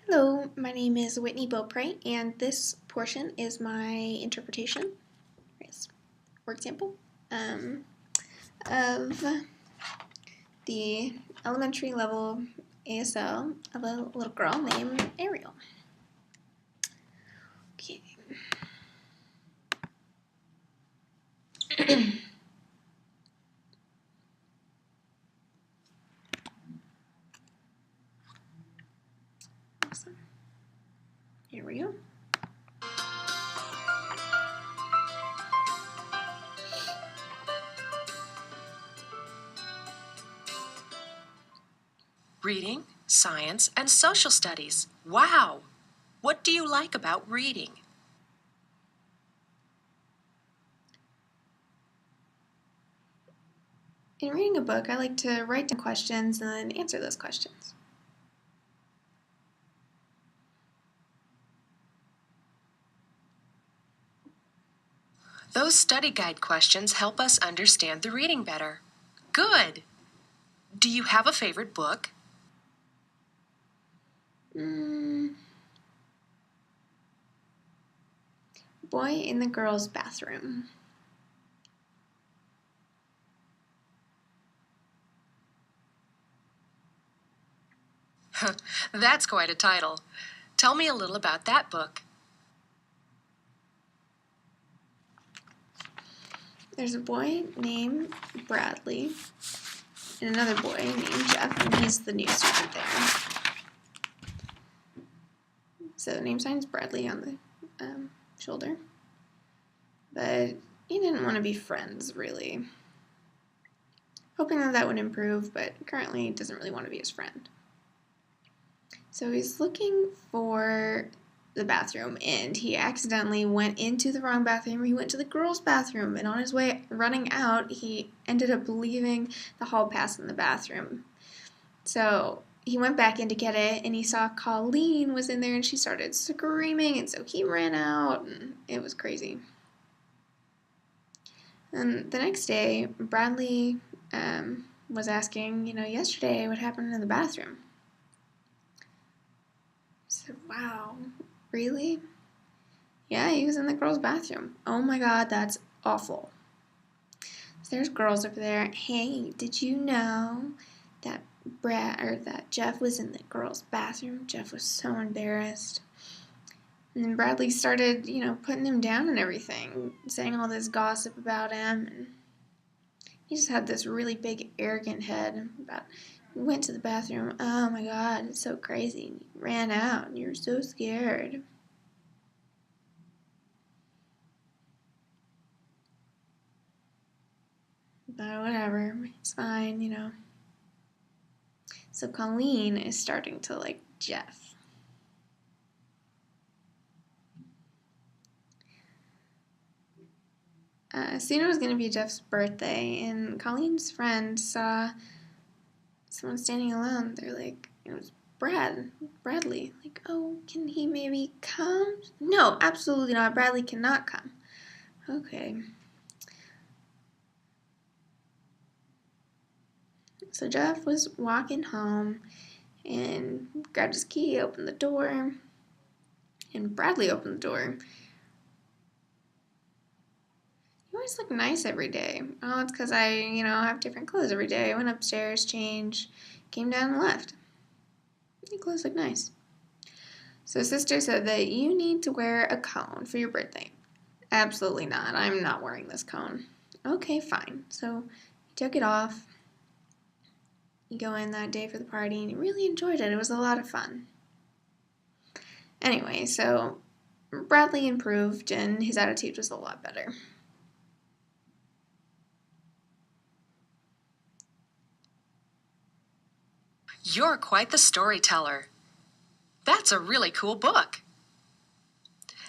Hello, my name is Whitney Beaupre, and this portion is my interpretation, for example, of the elementary level ASL of a little girl named Ariel. Okay. Awesome. Here we go. Reading, science, and social studies. Wow! What do you like about reading? In reading a book, I like to write down questions and then answer those questions. Those study guide questions help us understand the reading better. Good! Do you have a favorite book? Boy in the Girl's Bathroom. That's quite a title. Tell me a little about that book. There's a boy named Bradley and another boy named Jeff, and he's the new student there. So name sign's Bradley on the shoulder. But he didn't want to be friends, really. Hoping that would improve, but currently doesn't really want to be his friend. So he's looking for the bathroom, and he accidentally went into the wrong bathroom. He went to the girls' bathroom, and on his way running out, he ended up leaving the hall pass in the bathroom. So he went back in to get it, and he saw Colleen was in there, and she started screaming, and so he ran out, and it was crazy. And the next day, Bradley was asking, yesterday what happened in the bathroom. I said, wow, really? Yeah, he was in the girls' bathroom. Oh my God, that's awful. So there's girls over there. Hey, did you know that Jeff was in the girls' bathroom? Jeff was so embarrassed. And then Bradley started, putting him down and everything, saying all this gossip about him. And he just had this really big, arrogant head about, went to the bathroom. Oh my God, it's so crazy. And you ran out and you were so scared. But whatever, it's fine. So Colleen is starting to like Jeff. Soon it was going to be Jeff's birthday, and Colleen's friend saw someone standing alone. They're like, it was Bradley. Like, oh, can he maybe come? No, absolutely not. Bradley cannot come. Okay. So Jeff was walking home and grabbed his key, opened the door, and Bradley opened the door. You always look nice every day. Oh, it's because I, have different clothes every day. I went upstairs, changed, came down and left. Your clothes look nice. So sister said that you need to wear a cone for your birthday. Absolutely not. I'm not wearing this cone. Okay, fine. So he took it off. You go in that day for the party, and he really enjoyed it. It was a lot of fun. Anyway, so Bradley improved, and his attitude was a lot better. You're quite the storyteller. That's a really cool book.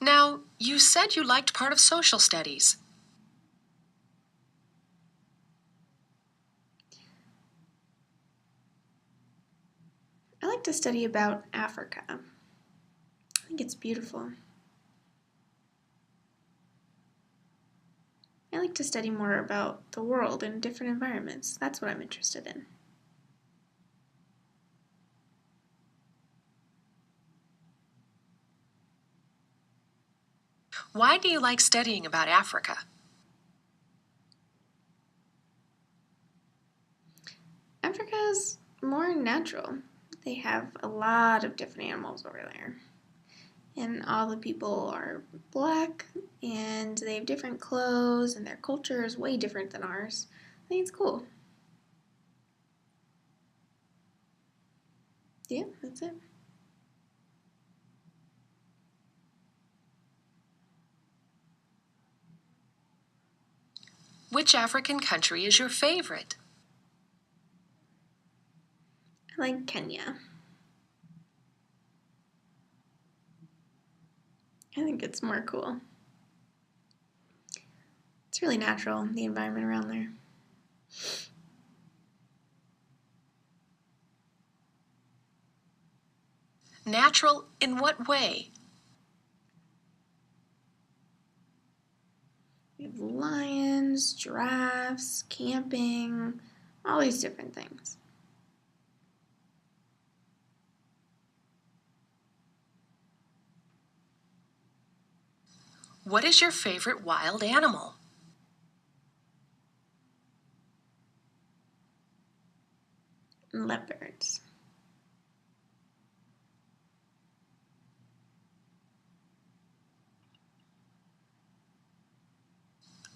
Now, you said you liked part of social studies. I like to study about Africa. I think it's beautiful. I like to study more about the world and different environments. That's what I'm interested in. Why do you like studying about Africa? Africa's more natural. They have a lot of different animals over there. And all the people are black, and they have different clothes, and their culture is way different than ours. I think it's cool. Yeah, that's it. Which African country is your favorite? I like Kenya. I think it's more cool. It's really natural, the environment around there. Natural in what way? We have lions, giraffes, camping, all these different things. What is your favorite wild animal? Leopards.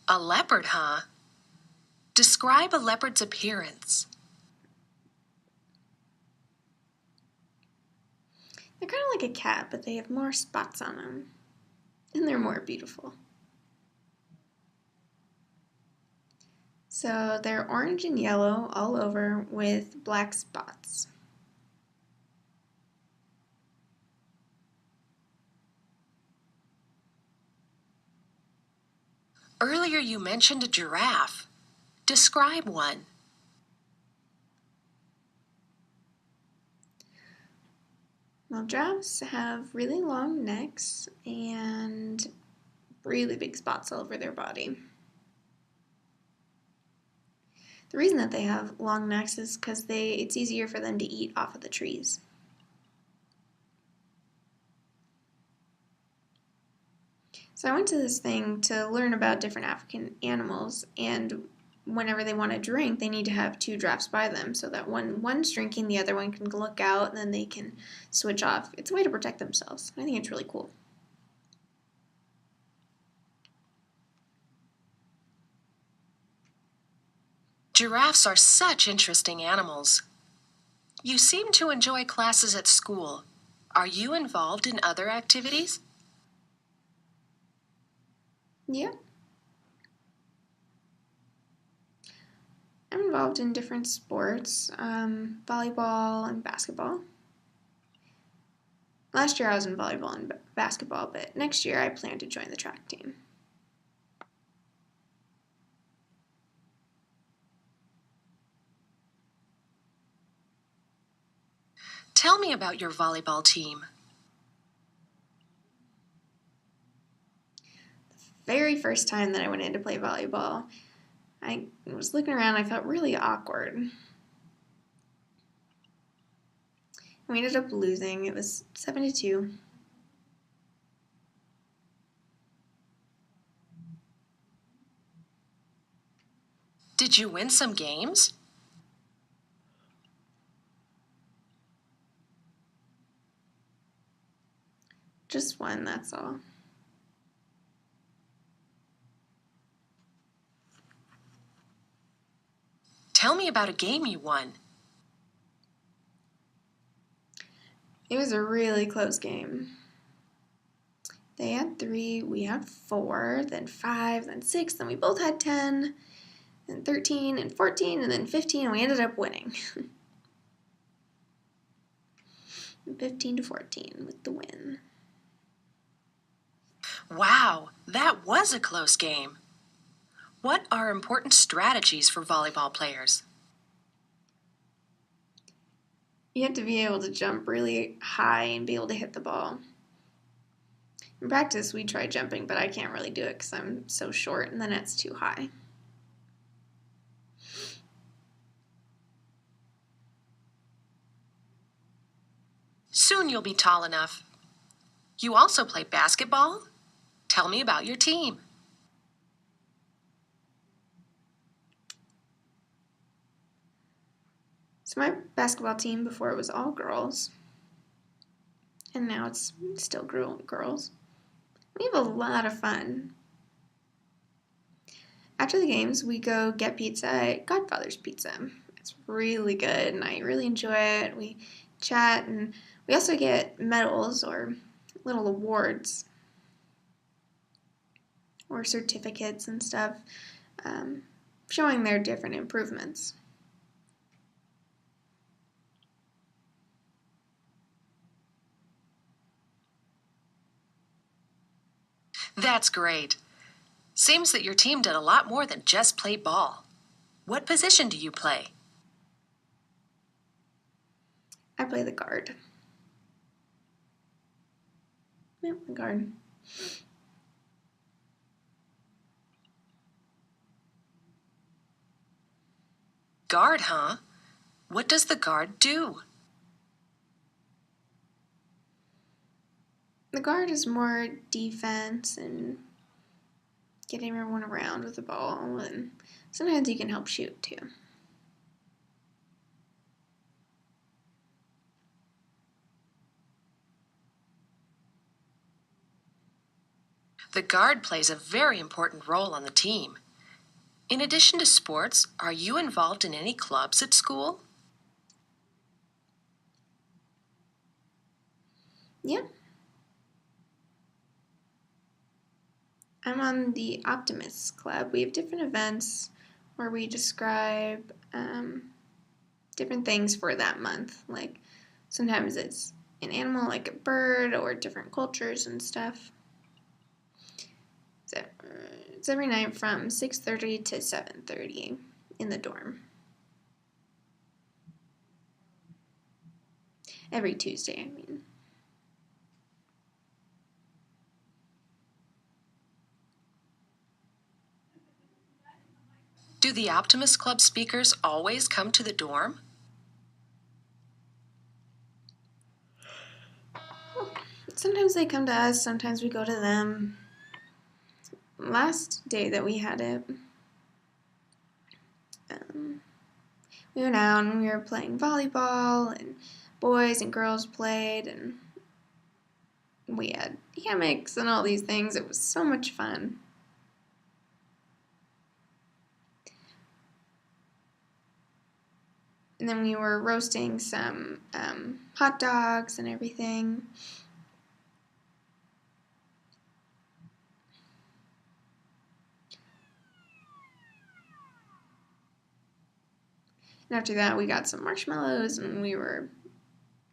A leopard, huh? Describe a leopard's appearance. They're kind of like a cat, but they have more spots on them. And they're more beautiful. So they're orange and yellow all over with black spots. Earlier you mentioned a giraffe. Describe one. Well, giraffes have really long necks and really big spots all over their body. The reason that they have long necks is because it's easier for them to eat off of the trees. So I went to this thing to learn about different African animals, and whenever they want to drink, they need to have two giraffes by them so that when one's drinking, the other one can look out and then they can switch off. It's a way to protect themselves. I think it's really cool. Giraffes are such interesting animals. You seem to enjoy classes at school. Are you involved in other activities? Yeah. I'm involved in different sports, volleyball and basketball. Last year I was in volleyball and basketball, but next year I plan to join the track team. Tell me about your volleyball team. Very first time that I went in to play volleyball, I was looking around, I felt really awkward. We ended up losing. It was 7-2. Did you win some games? Just one, that's all. Tell me about a game you won. It was a really close game. They had 3, we had 4, then 5, then 6, then we both had 10, then 13 and 14, and then 15, and we ended up winning. 15-14 with the win. Wow, that was a close game. What are important strategies for volleyball players? You have to be able to jump really high and be able to hit the ball. In practice, we tried jumping, but I can't really do it because I'm so short and the net's too high. Soon you'll be tall enough. You also play basketball? Tell me about your team. So my basketball team before it was all girls, and now it's still girls. We have a lot of fun. After the games, we go get pizza at Godfather's Pizza. It's really good, and I really enjoy it. We chat, and we also get medals or little awards or certificates and stuff, showing their different improvements. That's great. Seems that your team did a lot more than just play ball. What position do you play? I play the guard. Yep, the guard. Guard, huh? What does the guard do? The guard is more defense and getting everyone around with the ball, and sometimes you can help shoot too. The guard plays a very important role on the team. In addition to sports, are you involved in any clubs at school? Yeah. I'm on the Optimists Club. We have different events where we describe different things for that month. Like sometimes it's an animal like a bird or different cultures and stuff. So it's every night from 6:30 to 7:30 in the dorm. Every Tuesday, I mean. Do the Optimist Club speakers always come to the dorm? Sometimes they come to us, sometimes we go to them. Last day that we had it, we went out and we were playing volleyball, and boys and girls played, and we had hammocks and all these things. It was so much fun. And then we were roasting some hot dogs and everything. And after that, we got some marshmallows and we were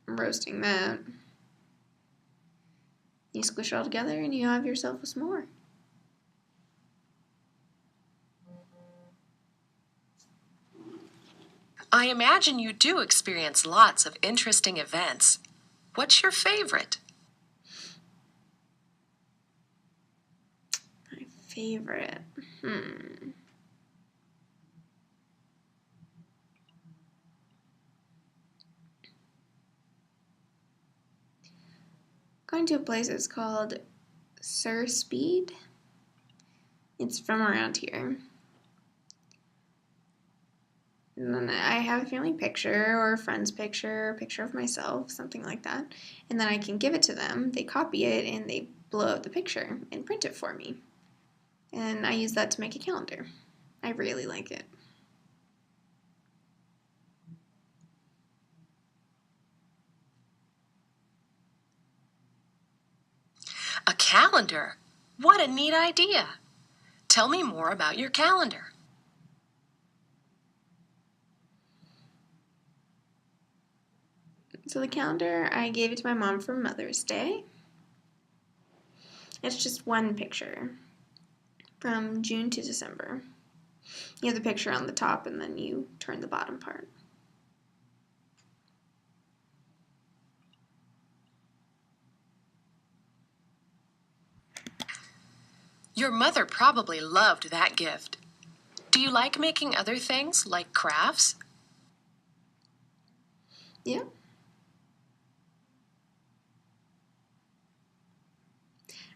roasting that. You squish it all together and you have yourself a s'more. I imagine you do experience lots of interesting events. What's your favorite? My favorite. Going to a place that's called Sir Speed. It's from around here. And then I have a family picture or a friend's picture, a picture of myself, something like that. And then I can give it to them. They copy it and they blow out the picture and print it for me. And I use that to make a calendar. I really like it. A calendar? What a neat idea! Tell me more about your calendar. So the calendar, I gave it to my mom for Mother's Day. It's just one picture from June to December. You have the picture on the top and then you turn the bottom part. Your mother probably loved that gift. Do you like making other things like crafts? Yeah.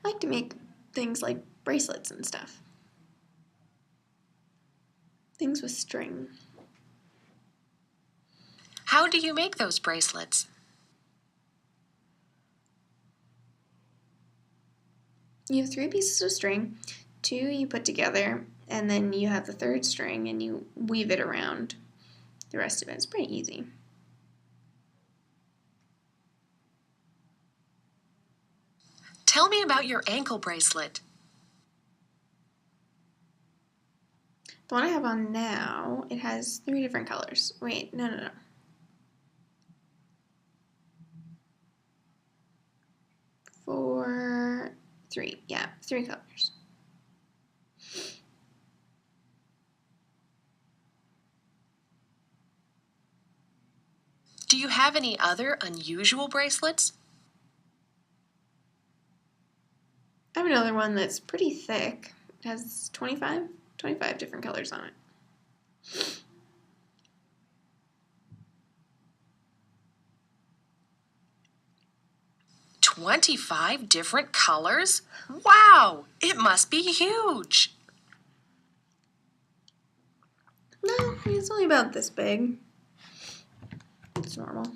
I like to make things like bracelets and stuff. Things with string. How do you make those bracelets? You have 3 pieces of string, 2 you put together, and then you have the 3rd string and you weave it around the rest of it. It's pretty easy. Tell me about your ankle bracelet. The one I have on now, it has 3 different colors. Wait, no. 4, 3. Yeah, 3 colors. Do you have any other unusual bracelets? I have another one that's pretty thick. It has 25 different colors on it. 25 different colors? Wow, it must be huge. No, it's only about this big. It's normal.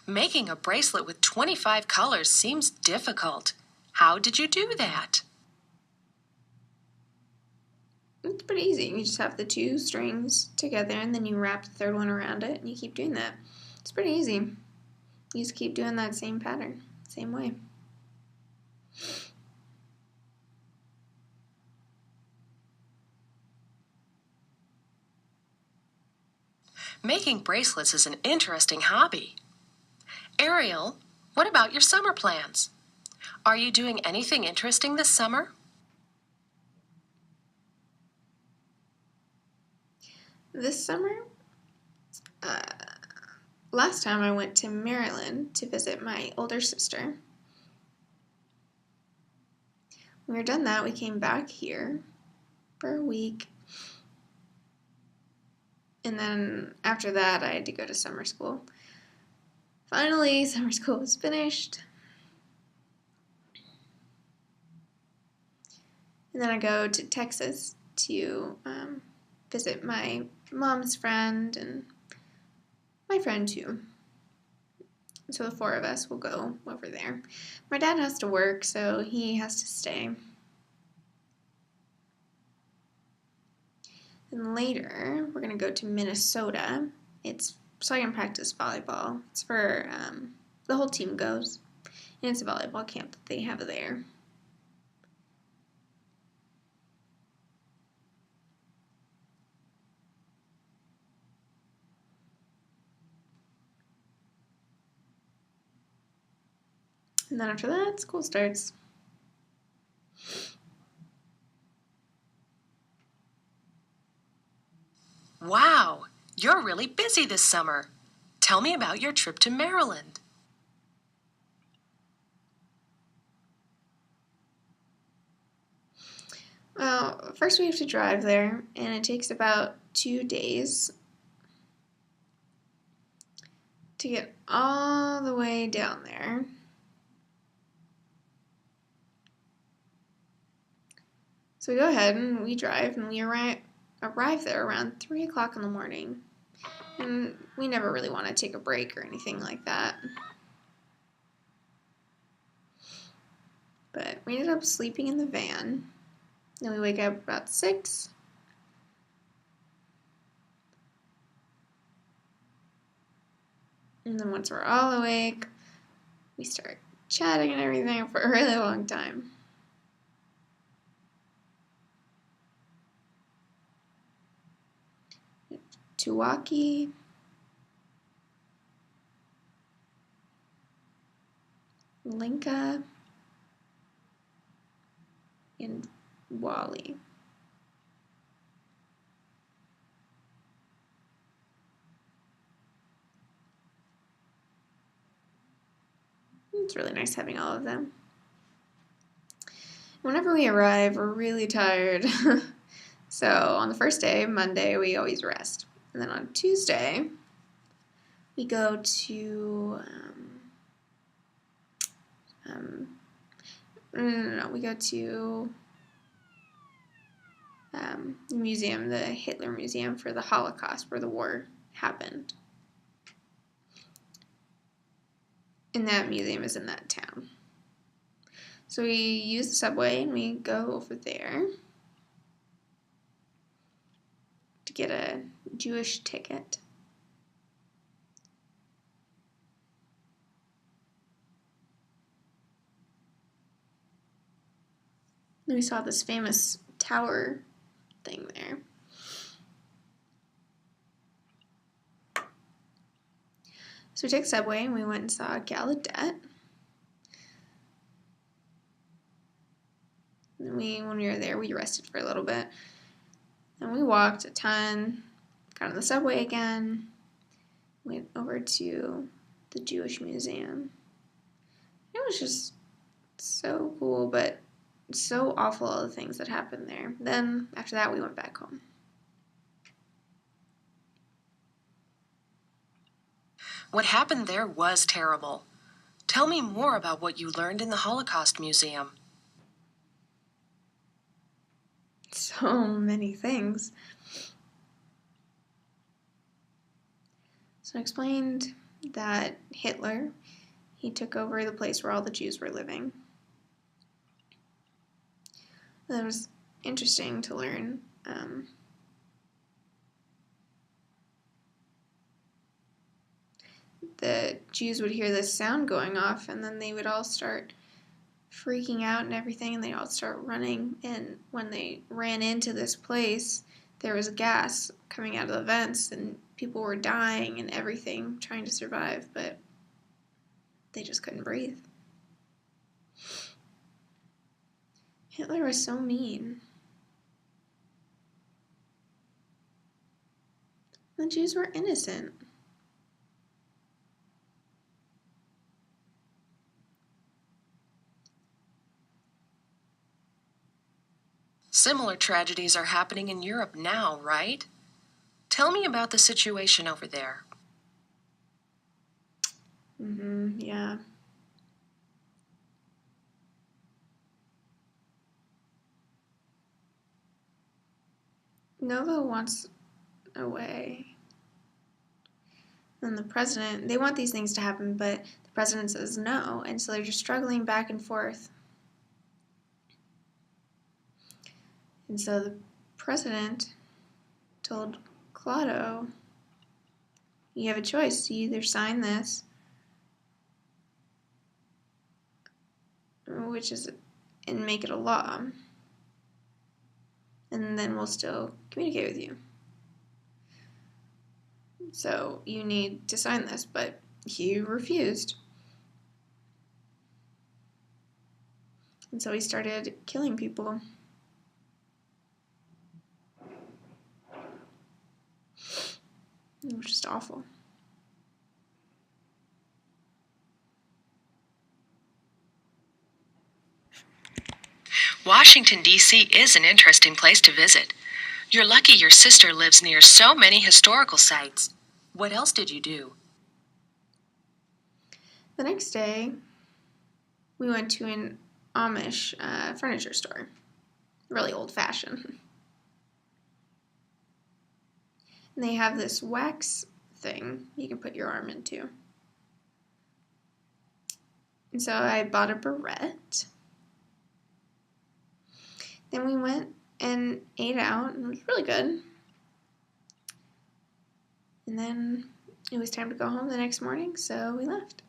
Making a bracelet with 25 colors seems difficult. How did you do that? It's pretty easy. You just have the 2 strings together and then you wrap the 3rd one around it and you keep doing that. It's pretty easy. You just keep doing that same pattern, same way. Making bracelets is an interesting hobby. Ariel, what about your summer plans? Are you doing anything interesting this summer? This summer, last time I went to Maryland to visit my older sister. When we were done that, we came back here for a week. And then after that, I had to go to summer school. Finally, summer school was finished. And then I go to Texas to visit my mom's friend and my friend too. So the 4 of us will go over there. My dad has to work, so he has to stay. And later, we're going to go to Minnesota. It's so I can practice volleyball. It's for, the whole team goes. And it's a volleyball camp that they have there. And then after that, school starts. Wow, you're really busy this summer. Tell me about your trip to Maryland. Well, first we have to drive there, and it takes about 2 days to get all the way down there. So we go ahead and we drive, and we arrive there around 3 o'clock in the morning. And we never really want to take a break or anything like that. But we ended up sleeping in the van. Then we wake up about 6. And then once we're all awake, we start chatting and everything for a really long time. Tuwaki, Linka, and Wally. It's really nice having all of them. Whenever we arrive, we're really tired. So on the first day, Monday, we always rest. And then on Tuesday, we go to No, we go to the museum, the Hitler Museum for the Holocaust, where the war happened. And that museum is in that town. So we use the subway and we go over there to get a Jewish ticket. And we saw this famous tower thing there. So we took the subway and we went and saw Gallaudet. And when we were there, we rested for a little bit. And we walked a ton, got on the subway again, went over to the Jewish Museum. It was just so cool, but so awful, all the things that happened there. Then, after that, we went back home. What happened there was terrible. Tell me more about what you learned in the Holocaust Museum. So many things. So I explained that Hitler, he took over the place where all the Jews were living. That was interesting to learn. The Jews would hear this sound going off, and then they would all start freaking out and everything, and they'd all start running. And when they ran into this place, there was gas coming out of the vents, and people were dying and everything, trying to survive, but they just couldn't breathe. Hitler was so mean. The Jews were innocent. Similar tragedies are happening in Europe now, right? Tell me about the situation over there. Yeah. Nova wants a way. And the president, they want these things to happen, but the president says no, and so they're just struggling back and forth. And so the president told Claudio, you have a choice. You either sign this, and make it a law, and then we'll still communicate with you. So you need to sign this, but he refused. And so he started killing people. It was just awful. Washington, D.C. is an interesting place to visit. You're lucky your sister lives near so many historical sites. What else did you do? The next day, we went to an Amish furniture store. Really old-fashioned. And they have this wax thing you can put your arm into. And so I bought a barrette. Then we went and ate out, and it was really good. And then it was time to go home the next morning, so we left.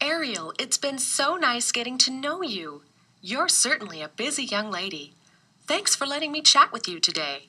Ariel, it's been so nice getting to know you. You're certainly a busy young lady. Thanks for letting me chat with you today.